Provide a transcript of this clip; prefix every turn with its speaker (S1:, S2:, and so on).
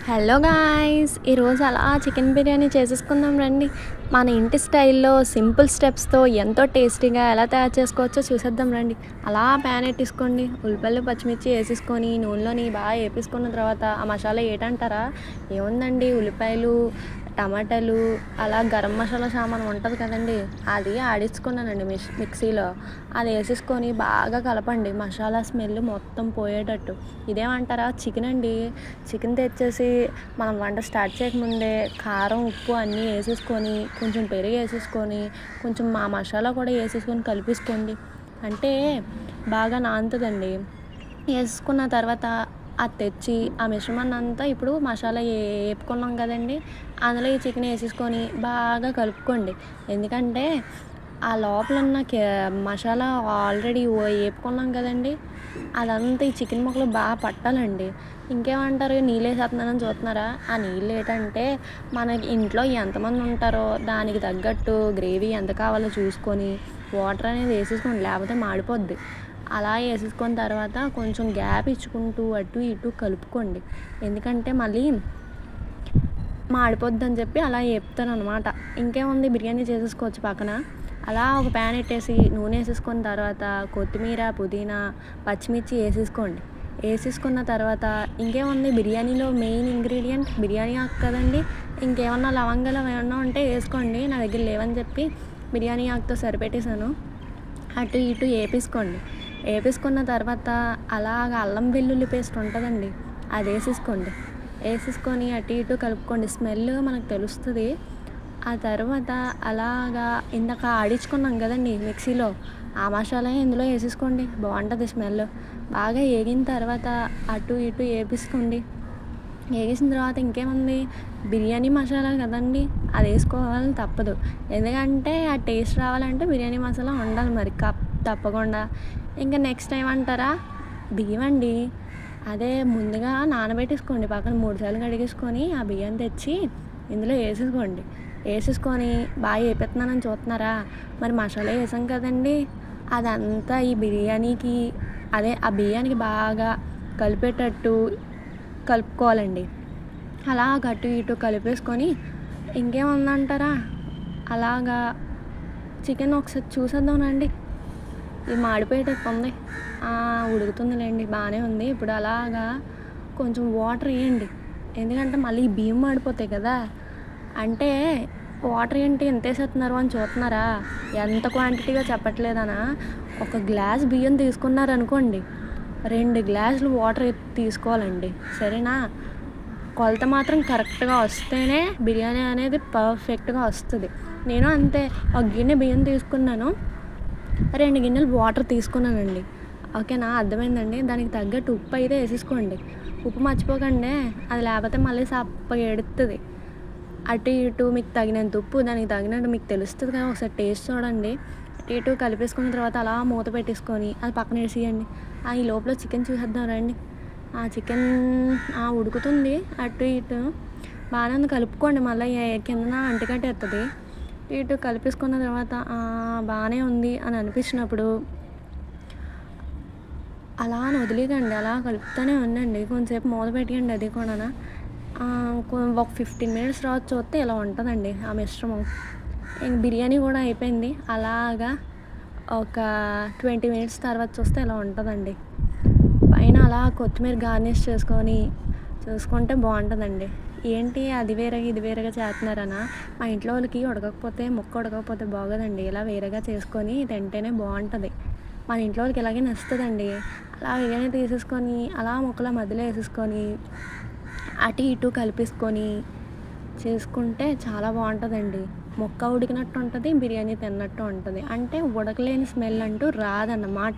S1: Hello guys! ఈరోజు అలా chicken biryani చేసేసుకుందాం రండి. మన ఇంటి స్టైల్‌లో సింపుల్ స్టెప్స్‌తో ఎంతో టేస్టీగా ఎలా తయారు చేసుకోవచ్చో చూసేద్దాం రండి. అలా ప్యాన్ ఎట్టేసుకోండి. ఉల్లిపాయలు, పచ్చిమిర్చి ఏసేసుకొని నూనెలోని బాగా ఏపేసుకున్న తర్వాత ఆ మసాలా ఏటంటారా? ఏముందండి ఉల్లిపాయలు, టమాటాలు, అలా గరం మసాలా సామాను ఉంటది కదండీ! అది ఆడించుకున్నానండి మిక్సీలో. అది ఏసేసుకొని బాగా కలపండి. మసాలా స్మెల్ మొత్తం పోయేటట్టు. ఇదేమంటారా చికెన్ అండి. చికెన్ తెచ్చేసి మనం వంట స్టార్ట్ చేయకముందే కారం, ఉప్పు అన్నీ ఏసేసుకొని, కొంచెం పెరుగేసేసుకొని, కొంచెం ఆ మసాలా కూడా ఏసేసుకొని కలిపేసుకోండి. అంటే బాగా నానుతదండి. ఏసుకున్న తర్వాత అది తెచ్చి ఆ మిశ్రమాన్నంతా ఇప్పుడు మసాలా ఏపుకున్నాం కదండీ! అందులో ఈ చికెన్ ఏసేసుకొని బాగా కలుపుకోండి. ఎందుకంటే ఆ లోపలున్న మసాలా ఆల్రెడీ ఏపుకున్నాం కదండీ! అదంతా ఈ చికెన్ ముక్కలు బాగా పట్టాలండి. ఇంకేమంటారు నీళ్ళేసేత్తన్నానని చూత్తన్నారా? ఆ నీళ్ళేటంటే మనకి ఇంట్లో ఎంతమంది ఉంటారో దానికి తగ్గట్టు గ్రేవీ ఎంత కావాలో చూసుకొని వాటర్ అనేది ఏసేసుకోండి. లేకపోతే మాడిపోద్ది. అలా ఏసేసుకున్న తర్వాత కొంచెం గ్యాప్ ఇచ్చుకుంటూ అటు ఇటు కలుపుకోండి. ఎందుకంటే మళ్ళీ మాడిపోద్దని చెప్పి అలా ఏపుతాననమాట. ఇంకేముంది బిర్యానీ చేసేసుకోవచ్చు పక్కన. అలా ఒక ప్యాన్ ఎట్టేసి నూనె ఏసేసుకున్న తర్వాత కొత్తిమీర, పుదీనా, పచ్చిమిర్చి ఏసేసుకోండి. ఏసేసుకున్న తర్వాత ఇంకేముంది బిర్యానీలో మెయిన్ ఇంగ్రీడియంట్ బిర్యానీ ఆకు కదండీ! ఇంకేమన్నా లవంగాలు ఏమన్నా ఉంటే ఏసుకోండి. నా దగ్గర లేవని చెప్పి బిర్యానీ ఆకుతో సరిపెట్టేసాను. అటు ఇటు ఏపేసుకోండి. ఏపేసుకున్న తర్వాత అలాగా అల్లం వెల్లుల్లి పేస్ట్ ఉంటదండి. అదేసేసుకోండి. ఏసేసుకొని అటు ఇటు కలుపుకోండి. స్మెల్ మనకు తెలుస్తది. ఆ తర్వాత అలాగా ఇందాక ఆడించుకున్నాం కదండీ మిక్సీలో, ఆ మసాలా ఇందులో ఏసేసుకోండి. బావుంటది స్మెల్. బాగా ఏగిన తర్వాత అటు ఇటు ఏపేసుకోండి. ఏగేసిన తర్వాత ఇంకేముంది బిర్యానీ మసాలా కదండీ! అదేసుకోవాలి తప్పదు. ఎందుకంటే ఆ టేస్ట్ రావాలంటే బిర్యానీ మసాలా ఉండాలి మరి తప్పకుండా. ఇంకా నెక్స్ట్ ఏమంటారా? బియ్యమండి. అదే ముందుగా నానబెట్టేసుకోండి పక్కన 3 సార్లు కడిగేసుకొని ఆ బియ్యం తెచ్చి ఇందులో ఏసేసుకోండి. ఏసేసుకొని బాగా ఏపేత్తన్నానని చూత్తన్నారా? మరి మసాలా ఏసాం కదండీ! అదంతా ఈ బిర్యానీకి అదే ఆ బియ్యానికి బాగా కలిపేటట్టు కలుపుకోవాలండి. అలా అటు ఇటు కలిపేసుకొని ఇంకేముందంటారా? అలాగా చికెన్ ఒకసారి చూసేద్దాం రండి. ఇది మాడిపోయేటట్టు ఉంది. ఉడుకుతుందిలేండి బాగానే ఉంది. ఇప్పుడు అలాగా కొంచెం వాటర్ ఎయ్యండి. ఎందుకంటే మళ్ళీ బియ్యం మాడిపోతాయి కదా! అంటే వాటర్ ఏంటి ఎంతేసేత్తన్నారు అని చూత్తన్నారా? ఎంత క్వాంటిటీగా చెప్పట్లేదనా? ఒక గ్లాస్ బియ్యం తీసుకున్నారనుకోండి, 2 గ్లాసులు వాటర్ తీసుకోవాలండి. సరేనా? కొలత మాత్రం కరెక్ట్‌గా వస్తేనే బిర్యానీ అనేది పర్ఫెక్ట్‌గా వస్తది. నేను అంతే ఒక గిన్నె బియ్యం తీసుకున్నాను. 2 గిన్నెలు వాటర్ తీసుకున్నానండి. ఓకేనా? అర్థమైందండి. దానికి తగ్గట్టు ఉప్పు అయితే ఏసేసుకోండి. ఉప్పు మర్చిపోకండే. అది లేపోతే మళ్ళీ సప్పగా ఎడుత్తది. అటు ఇటు మీకు తగినంత ఉప్పు, దానికి తగినట్టు మీకు తెలుస్తది కదా! ఒకసారి టేస్ట్ చూడండి. అటు ఇటు కలిపేసుకున్న తర్వాత అలా మూత పెట్టేసుకొని అది పక్కనేసేయండి. ఈ లోపల చికెన్ చూసేద్దాం రండి. చికెన్ ఉడుకుతుంది అటు ఇటు. బానే ఉంది కలుపుకోండి మళ్ళీ కిందన అంటుకట్టేత్తది. ఇటు కలిపేసుకున్న తర్వాత బానే ఉంది అని అనిపించినప్పుడు అలా అని వదిలేయకండి. అలా కలుపుతూనే ఉండండి. కొంచెంసేపు మూత పెట్టేయండి అది కూడానా. ఒక 15 మినిట్స్ తర్వాత చూస్తే ఇలా ఉంటదండి ఆ మిశ్రమం. ఇంక బిర్యానీ కూడా అయిపోయింది. అలాగా ఒక 20 మినిట్స్ తర్వాత చూస్తే ఇలా ఉంటదండి. పైన అలా కొత్తిమీర గార్నిష్ చేసుకొని చూసుకుంటే బావుంటదండి. ఏంటి అది వేరేగా, ఇది వేరేగా చేత్తన్నారనా? మా ఇంట్లో వాళ్ళకి ముక్క ఉడకకపోతే బాగోదండి. ఇలా వేరేగా చేసుకొని తింటేనే బావుంటది. మన ఇంట్లో వాళ్ళకి ఇలాగే నచ్చుతదండి. అలా బిర్యానీ తీసేసుకొని అలా ముక్కల మధ్యలో ఏసేసుకొని అటు ఇటు కలిపేసుకొని చేసుకుంటే చాలా బావుంటదండి. ముక్క ఉడికినట్టు ఉంటది. బిర్యానీ తిన్నట్టు ఉంటది. అంటే ఉడకలేని స్మెల్ అంటూ రాదన్నమాట.